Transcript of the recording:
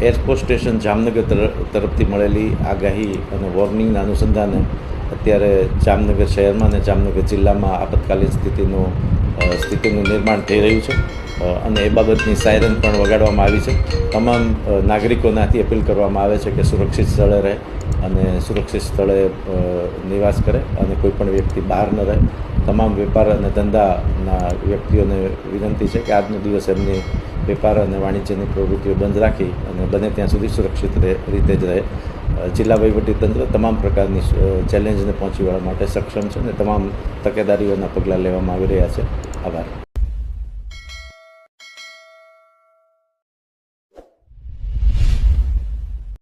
Air force station Jamnagar તરફથી મળેલી આગાહી અને વોર્નિંગના અનુસંધાને અત્યારે જામનગર શહેરમાં અને જામનગર જિલ્લામાં આપતકાલીન સ્થિતિનું નિર્માણ થઈ રહ્યું છે અને એ બાબતની સાયરન પણ વગાડવામાં આવી છે. તમામ નાગરિકોનાથી અપીલ કરવામાં આવે છે કે સુરક્ષિત સ્થળે રહે અને સુરક્ષિત સ્થળે નિવાસ કરે અને કોઈપણ વ્યક્તિ બહાર ન રહે. તમામ વેપાર અને ધંધાના વ્યક્તિઓને વિનંતી છે કે આજનો દિવસ એમની વેપાર અને વાણિજ્યની પ્રવૃત્તિઓ બંધ રાખી અને બને ત્યાં સુધી સુરક્ષિત રીતે જ રહે. જિલ્લા વહીવટીતંત્ર તમામ પ્રકારની ચેલેન્જને પહોંચી વળવા માટે સક્ષમ છે અને તમામ તકેદારીઓના પગલાં લેવામાં આવી રહ્યા છે. આભાર.